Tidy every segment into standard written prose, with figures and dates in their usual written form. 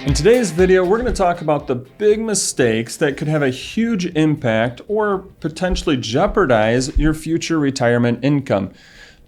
In today's video, we're going to talk about the big mistakes that could have a huge impact or potentially jeopardize your future retirement income.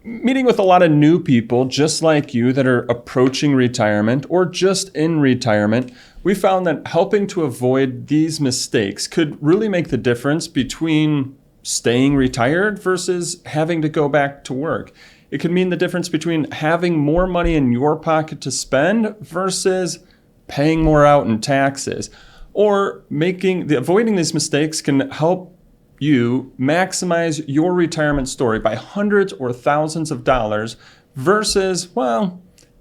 Meeting with a lot of new people just like you that are approaching retirement or just in retirement, we found that helping to avoid these mistakes could really make the difference between staying retired versus having to go back to work. It could mean the difference between having more money in your pocket to spend versus paying more out in taxes. Or avoiding these mistakes can help you maximize your retirement story by hundreds or thousands of dollars versus,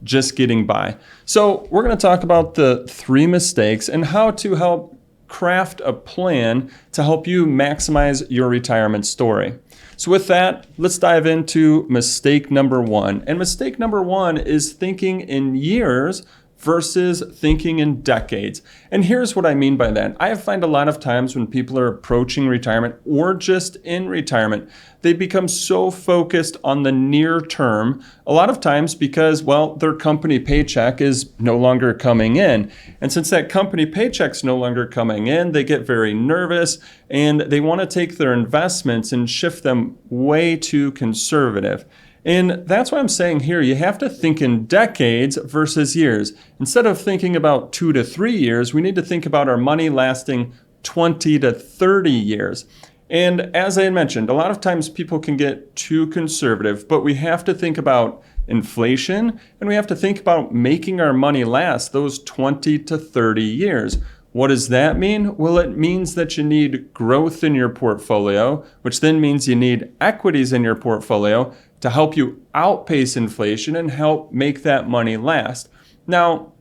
just getting by. So we're going to talk about the 3 mistakes and how to help craft a plan to help you maximize your retirement story. So with that, let's dive into mistake number 1. And mistake number 1 is thinking in years versus thinking in decades. And here's what I mean by that. I find a lot of times when people are approaching retirement or just in retirement, they become so focused on the near term, a lot of times because, their company paycheck is no longer coming in. And since that company paycheck's no longer coming in, they get very nervous and they want to take their investments and shift them way too conservative. And that's why I'm saying here, you have to think in decades versus years. Instead of thinking about 2 to 3 years, we need to think about our money lasting 20 to 30 years. And as I had mentioned, a lot of times people can get too conservative, but we have to think about inflation and we have to think about making our money last those 20 to 30 years. What does that mean? Well, it means that you need growth in your portfolio, which then means you need equities in your portfolio to help you outpace inflation and help make that money last. Now,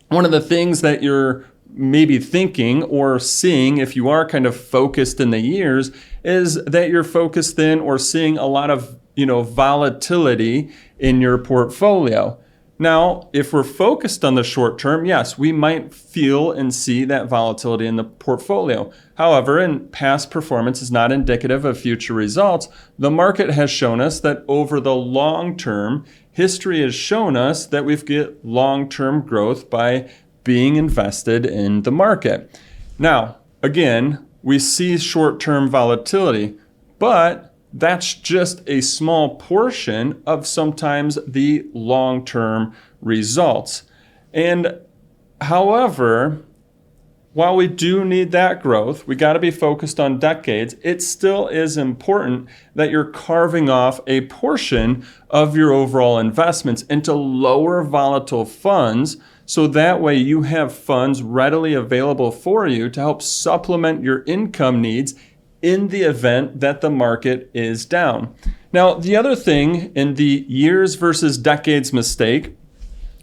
one of the things that you're maybe thinking or seeing if you are kind of focused in the years is that you're focused in or seeing a lot of, volatility in your portfolio. Now, if we're focused on the short term, yes, we might feel and see that volatility in the portfolio. However, and past performance is not indicative of future results, the market has shown us that over the long term, history has shown us that we get long-term growth by being invested in the market. Now, again, we see short-term volatility, but that's just a small portion of sometimes the long-term results. And however, while we do need that growth, we got to be focused on decades. It still is important that you're carving off a portion of your overall investments into lower volatile funds, so that way you have funds readily available for you to help supplement your income needs in the event that the market is down. Now, the other thing in the years versus decades mistake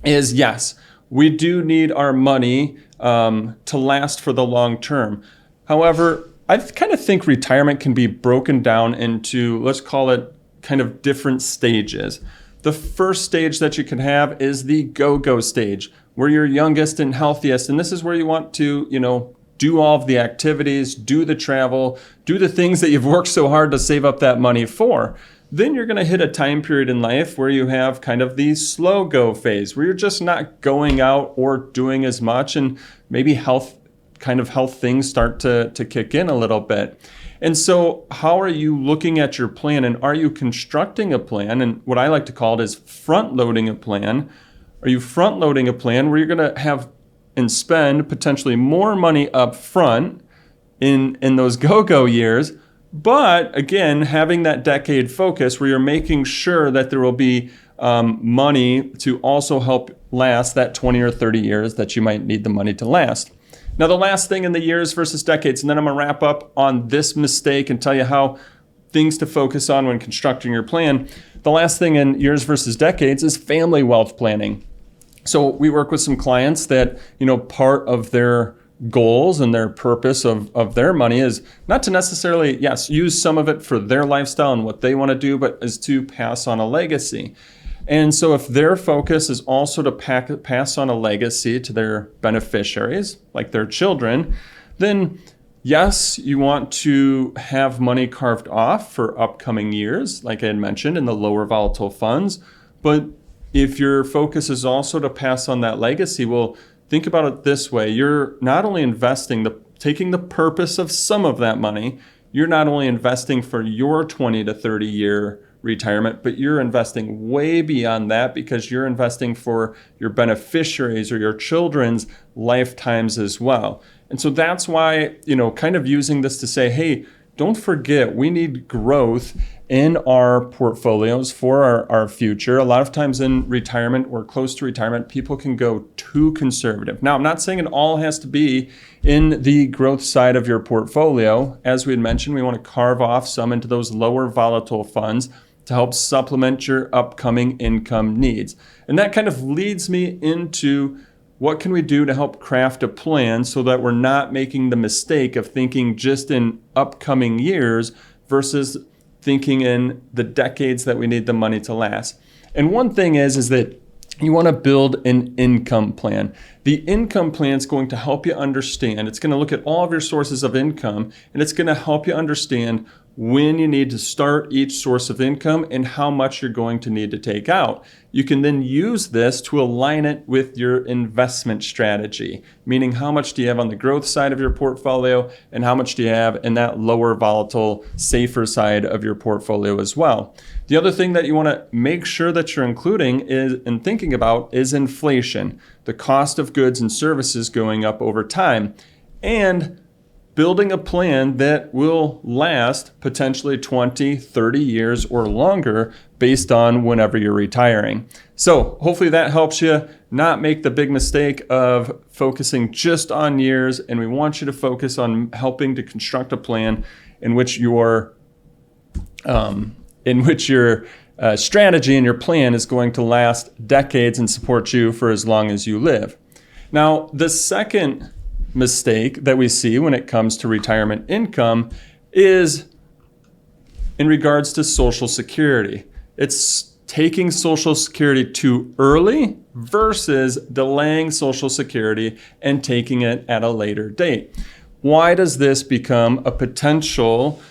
is, yes, we do need our money to last for the long term. However, I kind of think retirement can be broken down into, let's call it kind of different stages. The first stage that you can have is the go-go stage, where you're youngest and healthiest. And this is where you want to, do all of the activities, do the travel, do the things that you've worked so hard to save up that money for. Then you're going to hit a time period in life where you have kind of the slow go phase, where you're just not going out or doing as much, and maybe health things start to kick in a little bit. And so how are you looking at your plan, and are you constructing a plan? And what I like to call it is front loading a plan. Are you front loading a plan where you're going to have and spend potentially more money up front in those go-go years, but again, having that decade focus where you're making sure that there will be money to also help last that 20 or 30 years that you might need the money to last. Now, the last thing in the years versus decades, and then I'm going to wrap up on this mistake and tell you how things to focus on when constructing your plan. The last thing in years versus decades is family wealth planning. So we work with some clients that, part of their goals and their purpose of their money is not to necessarily, use some of it for their lifestyle and what they want to do, but is to pass on a legacy. And so if their focus is also to pass on a legacy to their beneficiaries, like their children, then yes, you want to have money carved off for upcoming years, like I had mentioned, in the lower volatile funds, but if your focus is also to pass on that legacy, well, think about it this way. You're not only taking the purpose of some of that money, you're not only investing for your 20 to 30 year retirement, but you're investing way beyond that because you're investing for your beneficiaries or your children's lifetimes as well. And so that's why, kind of using this to say, hey, don't forget, we need growth in our portfolios for our future. A lot of times in retirement or close to retirement, people can go too conservative. Now, I'm not saying it all has to be in the growth side of your portfolio. As we had mentioned, we want to carve off some into those lower volatile funds to help supplement your upcoming income needs. And that kind of leads me into what can we do to help craft a plan so that we're not making the mistake of thinking just in upcoming years versus thinking in the decades that we need the money to last. And one thing is that you want to build an income plan. The income plan is going to help you understand. It's going to look at all of your sources of income, and it's going to help you understand when you need to start each source of income and how much you're going to need to take out. You can then use this to align it with your investment strategy, meaning how much do you have on the growth side of your portfolio and how much do you have in that lower volatile, safer side of your portfolio as well. The other thing that you want to make sure that you're including and thinking about is inflation, the cost of goods and services going up over time, and building a plan that will last potentially 20, 30 years or longer based on whenever you're retiring. So hopefully that helps you not make the big mistake of focusing just on years, and we want you to focus on helping to construct a plan in which your strategy and your plan is going to last decades and support you for as long as you live. Now, the second mistake that we see when it comes to retirement income is in regards to Social Security. It's taking Social Security too early versus delaying Social Security and taking it at a later date. Why does this become a potential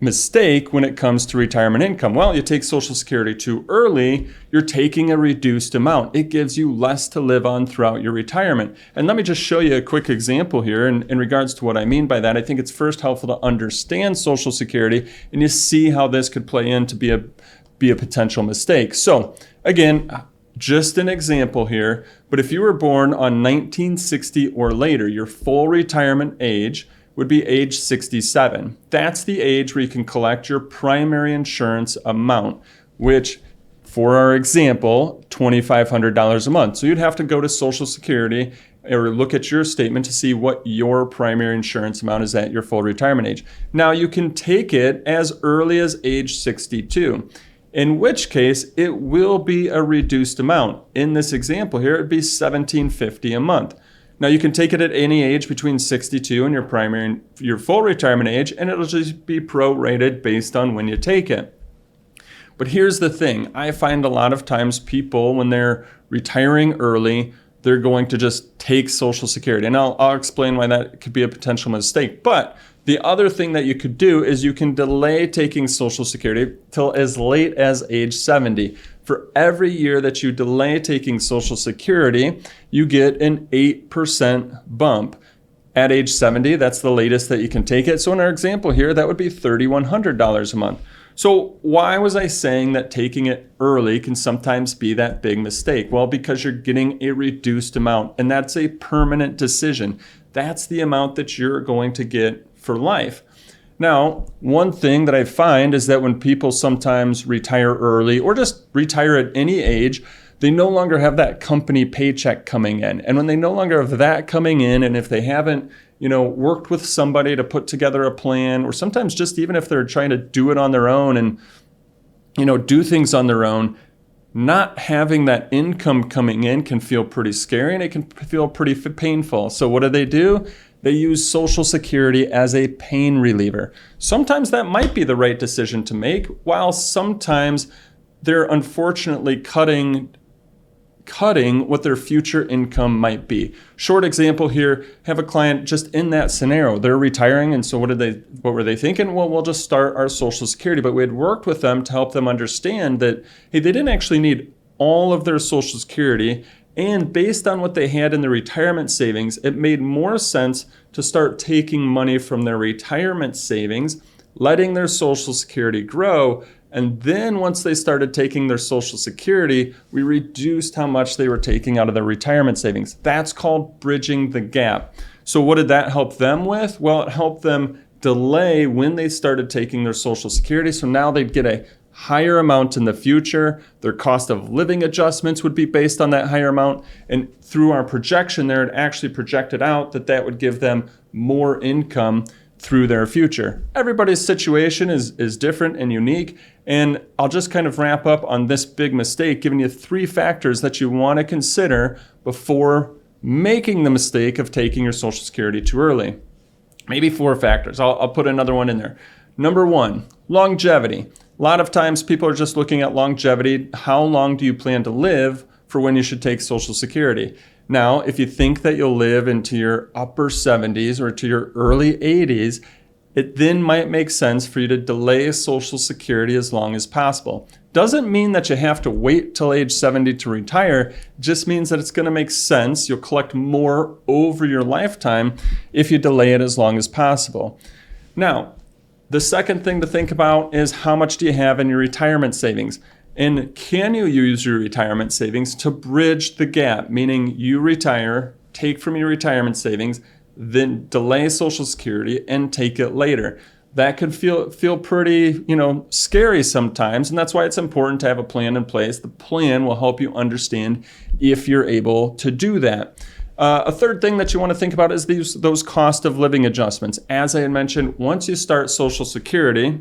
mistake when it comes to retirement income? Well, you take Social Security too early, you're taking a reduced amount. It gives you less to live on throughout your retirement. And let me just show you a quick example here in regards to what I mean by that. I think it's first helpful to understand Social Security and you see how this could play in to be a potential mistake. So again, just an example here, but if you were born on 1960 or later, your full retirement age would be age 67. That's the age where you can collect your primary insurance amount, which, for our example, $2,500 a month. So you'd have to go to Social Security or look at your statement to see what your primary insurance amount is at your full retirement age. Now, you can take it as early as age 62, in which case it will be a reduced amount. In this example here, it'd be $1,750 a month. Now, you can take it at any age between 62 and your full retirement age, and it'll just be prorated based on when you take it. But here's the thing. I find a lot of times people, when they're retiring early, they're going to just take Social Security. And I'll explain why that could be a potential mistake. But the other thing that you could do is you can delay taking Social Security till as late as age 70. For every year that you delay taking Social Security, you get an 8% bump. At age 70, that's the latest that you can take it. So in our example here, that would be $3,100 a month. So why was I saying that taking it early can sometimes be that big mistake? Well, because you're getting a reduced amount, and that's a permanent decision. That's the amount that you're going to get for life. Now, one thing that I find is that when people sometimes retire early or just retire at any age, they no longer have that company paycheck coming in. And when they no longer have that coming in, and if they haven't, worked with somebody to put together a plan, or sometimes just even if they're trying to do it on their own and, do things on their own, not having that income coming in can feel pretty scary and it can feel pretty painful. So what do? They use Social Security as a pain reliever. Sometimes that might be the right decision to make, while sometimes they're unfortunately cutting what their future income might be. Short example here, have a client just in that scenario. They're retiring, and so what were they thinking? Well, we'll just start our Social Security. But we had worked with them to help them understand that, hey, they didn't actually need all of their Social Security And based on what they had in their retirement savings, it made more sense to start taking money from their retirement savings, letting their Social Security grow. And then once they started taking their Social Security, we reduced how much they were taking out of their retirement savings. That's called bridging the gap. So what did that help them with? Well, it helped them delay when they started taking their Social Security. So now they'd get a higher amount in the future. Their cost of living adjustments would be based on that higher amount. And through our projection there, it actually projected out that that would give them more income through their future. Everybody's situation is different and unique. And I'll just kind of wrap up on this big mistake, giving you 3 factors that you want to consider before making the mistake of taking your Social Security too early. Maybe 4 factors. I'll put another one in there. Number 1, longevity. A lot of times people are just looking at longevity. How long do you plan to live for when you should take Social Security? Now, if you think that you'll live into your upper 70s or to your early 80s, it then might make sense for you to delay Social Security as long as possible. Doesn't mean that you have to wait till age 70 to retire. It just means that it's going to make sense. You'll collect more over your lifetime if you delay it as long as possible. Now, the second thing to think about is how much do you have in your retirement savings? And can you use your retirement savings to bridge the gap? Meaning you retire, take from your retirement savings, then delay Social Security and take it later. That could feel pretty, scary sometimes, and that's why it's important to have a plan in place. The plan will help you understand if you're able to do that. A third thing that you want to think about is those cost of living adjustments. As I had mentioned, once you start Social Security,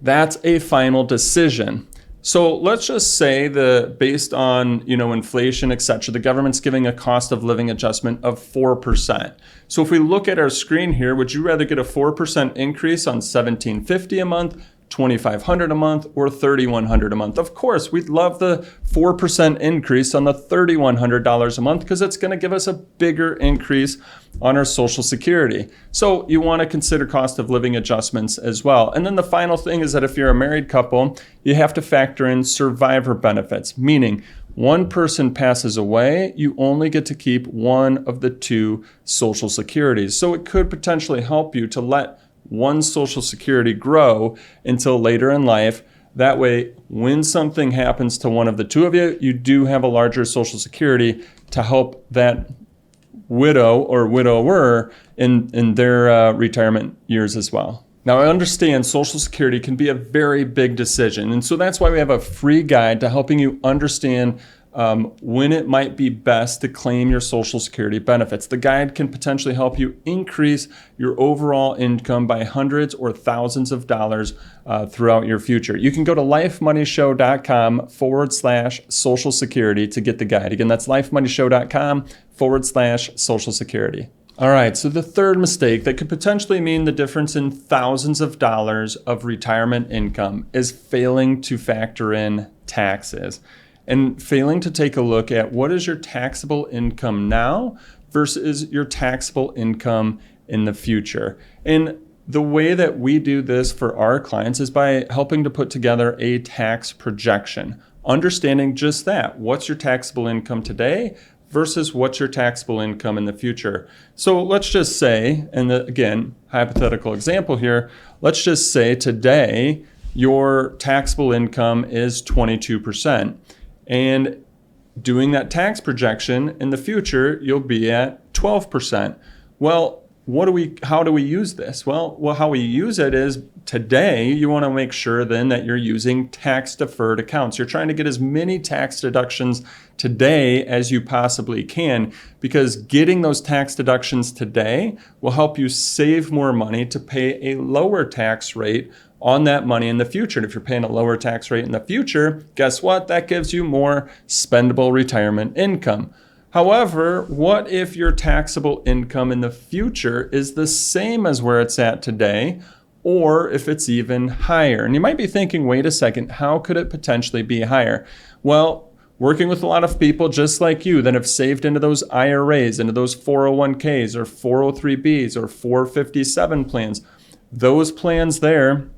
that's a final decision. So let's just say based on inflation, et cetera, the government's giving a cost of living adjustment of 4%. So if we look at our screen here, would you rather get a 4% increase on $1,750 a month, $2,500 a month, or $3,100 a month? Of course, we'd love the 4% increase on the $3,100 a month because it's going to give us a bigger increase on our Social Security. So you want to consider cost of living adjustments as well. And then the final thing is that if you're a married couple, you have to factor in survivor benefits, meaning one person passes away, you only get to keep one of the 2 Social Securities. So it could potentially help you to let one Social Security grow until later in life. That way, when something happens to one of the 2 of you, you do have a larger Social Security to help that widow or widower in their retirement years as well. Now, I understand Social Security can be a very big decision, and so that's why we have a free guide to helping you understand when it might be best to claim your Social Security benefits. The guide can potentially help you increase your overall income by hundreds or thousands of dollars throughout your future. You can go to lifemoneyshow.com/Social Security to get the guide. Again, that's lifemoneyshow.com/Social Security. All right, so the third mistake that could potentially mean the difference in thousands of dollars of retirement income is failing to factor in taxes. And failing to take a look at what is your taxable income now versus your taxable income in the future. And the way that we do this for our clients is by helping to put together a tax projection, understanding just that. What's your taxable income today versus what's your taxable income in the future? So let's just say, and again, hypothetical example here, let's just say today your taxable income is 22%. And doing that tax projection in the future, you'll be at 12%. Well, how do we use this? Well, how we use it is today, you want to make sure then that you're using tax deferred accounts. You're trying to get as many tax deductions today as you possibly can, because getting those tax deductions today will help you save more money to pay a lower tax rate on that money in the future. And if you're paying a lower tax rate in the future, guess what? That gives you more spendable retirement income. However, what if your taxable income in the future is the same as where it's at today, or if it's even higher? And you might be thinking, wait a second, how could it potentially be higher? Well, working with a lot of people just like you that have saved into those IRAs, into those 401ks or 403bs or 457 plans, those plans there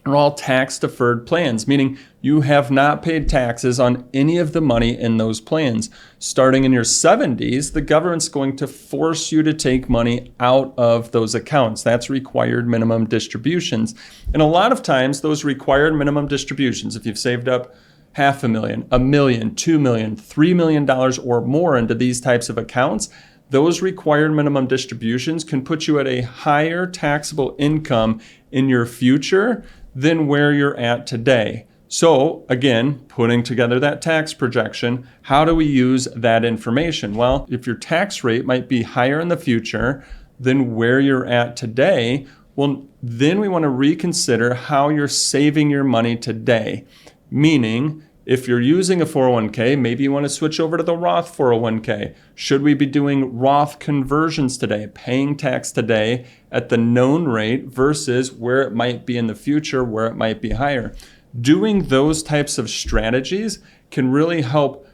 are all tax-deferred plans, meaning you have not paid taxes on any of the money in those plans. Starting in your 70s, the government's going to force you to take money out of those accounts. That's required minimum distributions. And a lot of times, those required minimum distributions, if you've saved up $500,000, $1 million, $2 million, $3 million or more into these types of accounts, those required minimum distributions can put you at a higher taxable income in your future than where you're at today. So again, putting together that tax projection, how do we use that information? Well, if your tax rate might be higher in the future than where you're at today, well, then we want to reconsider how you're saving your money today. Meaning, if you're using a 401k, maybe you want to switch over to the Roth 401k. Should we be doing Roth conversions today, paying tax today at the known rate versus where it might be in the future, where it might be higher? Doing those types of strategies can really help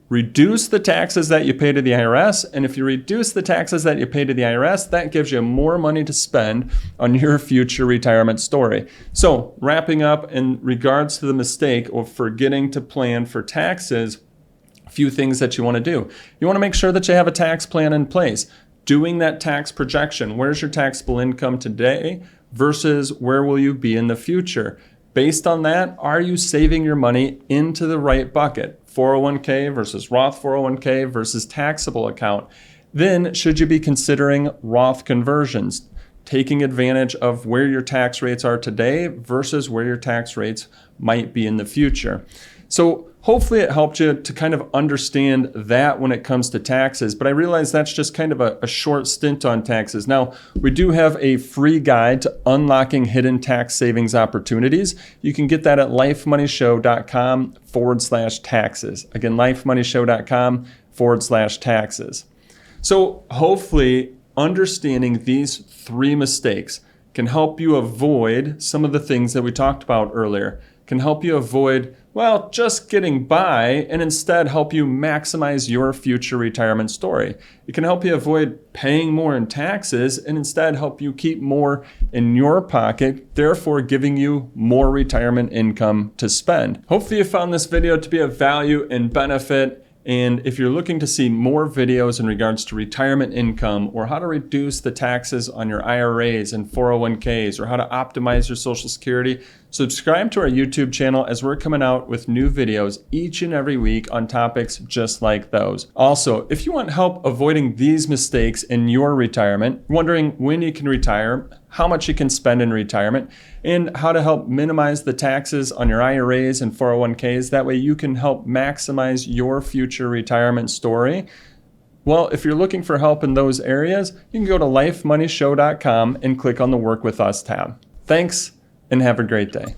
reduce the taxes that you pay to the IRS. And if you reduce the taxes that you pay to the IRS, that gives you more money to spend on your future retirement story. So wrapping up in regards to the mistake of forgetting to plan for taxes, a few things that you want to do. You want to make sure that you have a tax plan in place. Doing that tax projection. Where's your taxable income today versus where will you be in the future? Based on that, are you saving your money into the right bucket? 401k versus Roth 401k versus taxable account. Then should you be considering Roth conversions, taking advantage of where your tax rates are today versus where your tax rates might be in the future? So hopefully it helped you to kind of understand that when it comes to taxes, but I realize that's just kind of a short stint on taxes. Now, we do have a free guide to unlocking hidden tax savings opportunities. You can get that at lifemoneyshow.com/taxes. Again, lifemoneyshow.com/taxes. So hopefully understanding these 3 mistakes can help you avoid some of the things that we talked about earlier, can help you avoid just getting by and instead help you maximize your future retirement story. It can help you avoid paying more in taxes and instead help you keep more in your pocket, therefore giving you more retirement income to spend. Hopefully you found this video to be of value and benefit. And if you're looking to see more videos in regards to retirement income or how to reduce the taxes on your IRAs and 401ks or how to optimize your Social Security, subscribe to our YouTube channel as we're coming out with new videos each and every week on topics just like those. Also, if you want help avoiding these mistakes in your retirement, wondering when you can retire, how much you can spend in retirement, and how to help minimize the taxes on your IRAs and 401ks, that way you can help maximize your future retirement story. Well, if you're looking for help in those areas, you can go to lifemoneyshow.com and click on the Work With Us tab. Thanks, and have a great day.